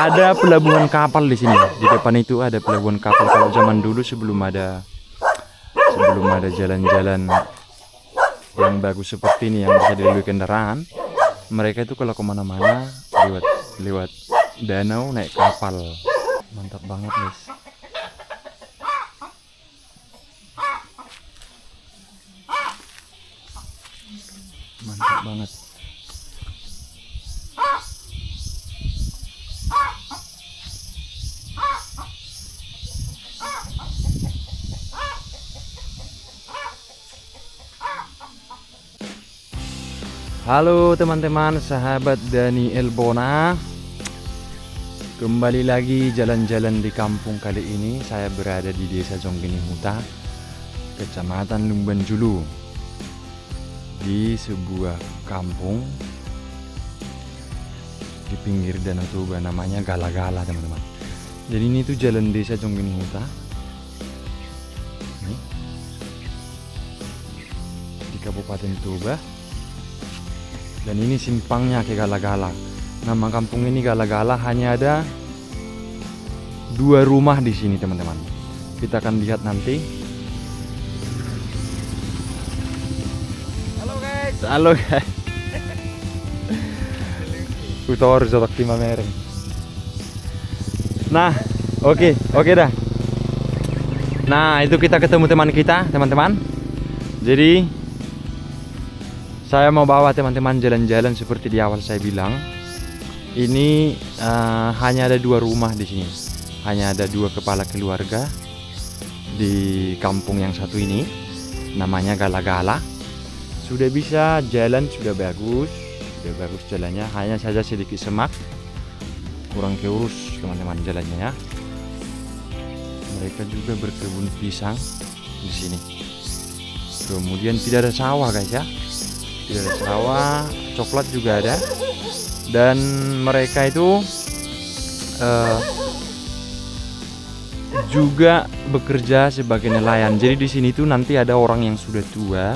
Ada pelabuhan kapal di sini. Di depan itu ada pelabuhan kapal. Kalau zaman dulu sebelum ada jalan-jalan yang bagus seperti ini yang bisa dilalui kendaraan, mereka itu kalau kemana-mana lewat danau naik kapal. Mantap banget guys. Mantap banget. Halo teman-teman, sahabat Daniel Bona. Kembali lagi jalan-jalan di kampung. Kali ini saya berada di Desa Jonggeni Huta, Kecamatan Lumban Julu, di sebuah kampung di pinggir Danau Toba, namanya Gala-Gala teman-teman. Jadi ini tuh jalan Desa Jonggeni Huta di Kabupaten Toba. Dan ini simpangnya ke Gala-Gala. Nama kampung ini Gala-Gala. Hanya ada 2 rumah di sini teman-teman. Kita akan lihat nanti. Halo guys. Halo guys. Utor zotak timah mereng. Nah, oke dah. Nah, itu kita ketemu teman kita, teman-teman. Jadi saya mau bawa teman-teman jalan-jalan seperti di awal saya bilang. Ini hanya ada 2 rumah di sini. Hanya ada 2 kepala keluarga di kampung yang satu ini. Namanya Gala-Gala. Sudah bisa jalan, sudah bagus jalannya. Hanya saja sedikit semak, kurang keurus teman-teman jalannya ya. Mereka juga berkebun pisang di sini. Kemudian tidak ada sawah guys ya. Tidak ada sawah, coklat juga ada. Dan mereka itu juga bekerja sebagai nelayan. Jadi di sini tuh nanti ada orang yang sudah tua,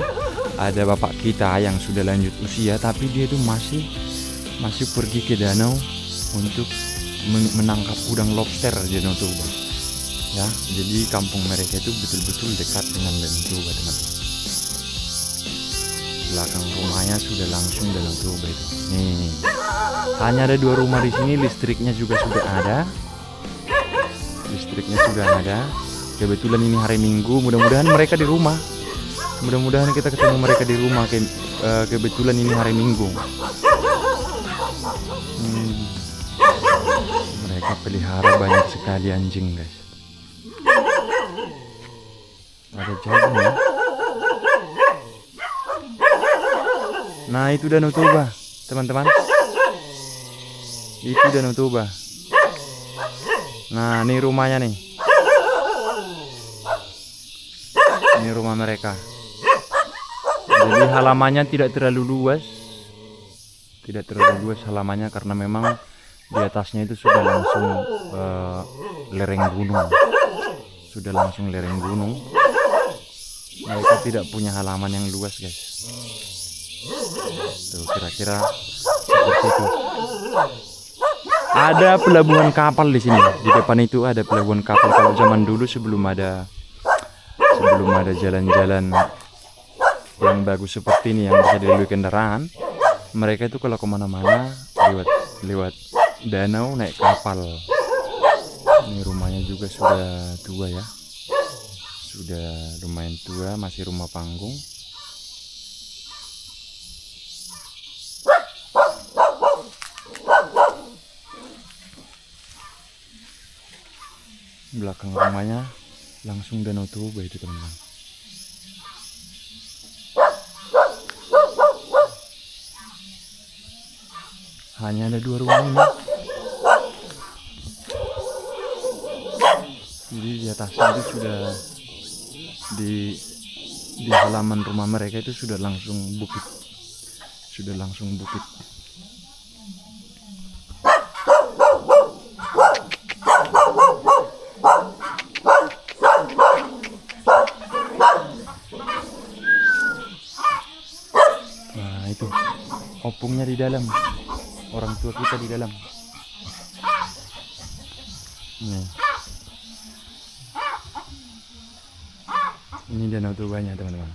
ada bapak kita yang sudah lanjut usia, tapi dia itu masih pergi ke danau untuk menangkap udang lobster di Danau Toba. Ya, jadi kampung mereka itu betul-betul dekat dengan Danau Toba teman-teman. Belakang rumahnya sudah langsung Danau Toba itu. Nih, hanya ada 2 rumah di sini. Listriknya juga sudah ada. Kebetulan ini hari Minggu. Mudah-mudahan mereka di rumah. Mudah-mudahan kita ketemu mereka di rumah. Kebetulan ini hari Minggu. Mereka pelihara banyak sekali anjing guys. Ada jagung ya. Nah, itu Danau Toba, teman-teman. Itu Danau Toba. Nah, ini rumahnya nih. Ini rumah mereka. Jadi halamannya tidak terlalu luas. Halamannya karena memang di atasnya itu sudah langsung lereng gunung. Mereka tidak punya halaman yang luas, guys. Tuh, kira-kira seperti itu. Ada pelabuhan kapal di sini. Di depan itu ada pelabuhan kapal. Kalau zaman dulu sebelum ada jalan-jalan yang bagus seperti ini yang bisa dilalui kendaraan, mereka itu kalau kemana-mana lewat danau naik kapal. Ini rumahnya juga sudah tua ya. Sudah lumayan tua, masih rumah panggung. Belakang rumahnya langsung Danau Toba itu teman-teman. Hanya ada 2 rumah ini. Jadi di atasnya itu sudah di halaman rumah mereka itu sudah langsung bukit. Nah, itu opungnya di dalam. Orang tua kita di dalam. Nih. Ini Danau Tobanya teman-teman.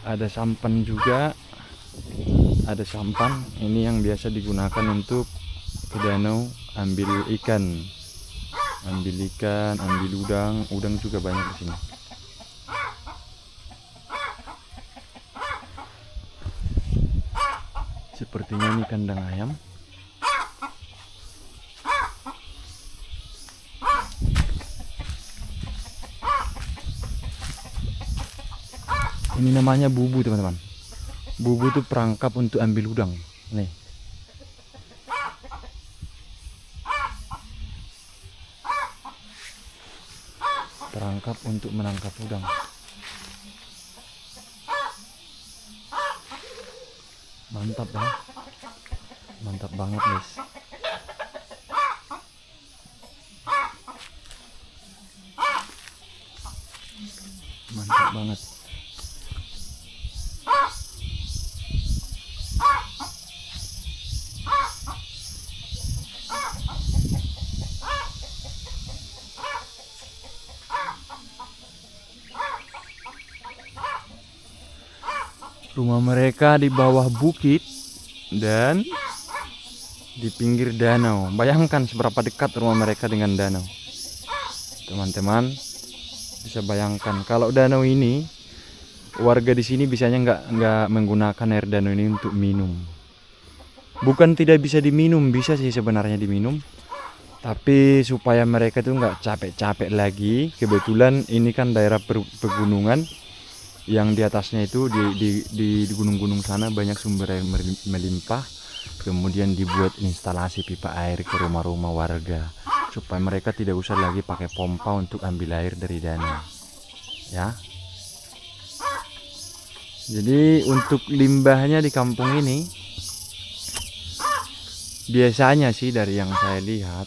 Ada sampan juga. Ada sampan. Ini yang biasa digunakan untuk ke danau ambil ikan. Ambil ikan, ambil udang. Udang juga banyak di sini. Sepertinya ini kandang ayam. Ini namanya bubu teman-teman. Bubu itu perangkap untuk ambil udang. Nih. Perangkap untuk menangkap udang. Mantap ya. Mantap banget guys. Mantap banget. Rumah mereka di bawah bukit dan di pinggir danau. Bayangkan seberapa dekat rumah mereka dengan danau. Teman-teman bisa bayangkan kalau danau ini, warga di sini biasanya nggak menggunakan air danau ini untuk minum. Bukan tidak bisa diminum, bisa sih sebenarnya diminum. Tapi supaya mereka tuh nggak capek-capek lagi. Kebetulan ini kan daerah pegunungan. Yang di atasnya itu di gunung-gunung sana banyak sumber air melimpah, kemudian dibuat instalasi pipa air ke rumah-rumah warga supaya mereka tidak usah lagi pakai pompa untuk ambil air dari danau ya. Jadi untuk limbahnya di kampung ini biasanya sih dari yang saya lihat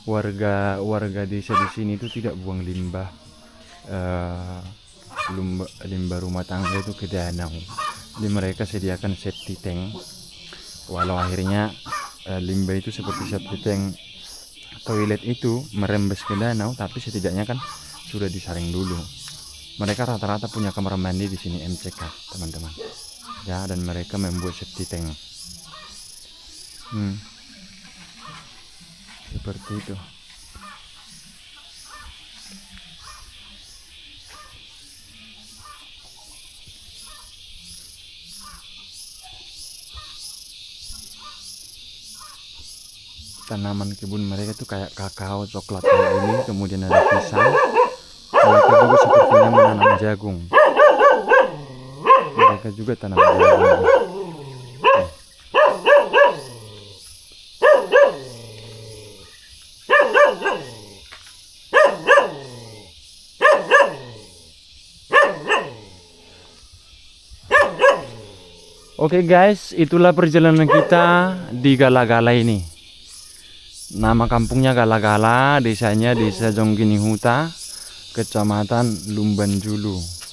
warga desa di sini itu tidak buang limbah limbah rumah tangga itu ke danau. Jadi mereka sediakan septic tank. Walau akhirnya limbah itu seperti septic tank toilet itu merembes ke danau, tapi setidaknya kan sudah disaring dulu. Mereka rata-rata punya kamar mandi di sini MCK, teman-teman. Ya, dan mereka membuat septic tank. Seperti itu. Tanaman kebun mereka tuh kayak kakao, coklat kayak ini, kemudian ada pisang. Mereka juga sepertinya menanam jagung. Mereka juga tanam jagung. Oke guys, itulah perjalanan kita di Gala-Gala ini. Nama kampungnya Gala-Gala, desanya Desa Jonggini Huta, Kecamatan Lumban Julu.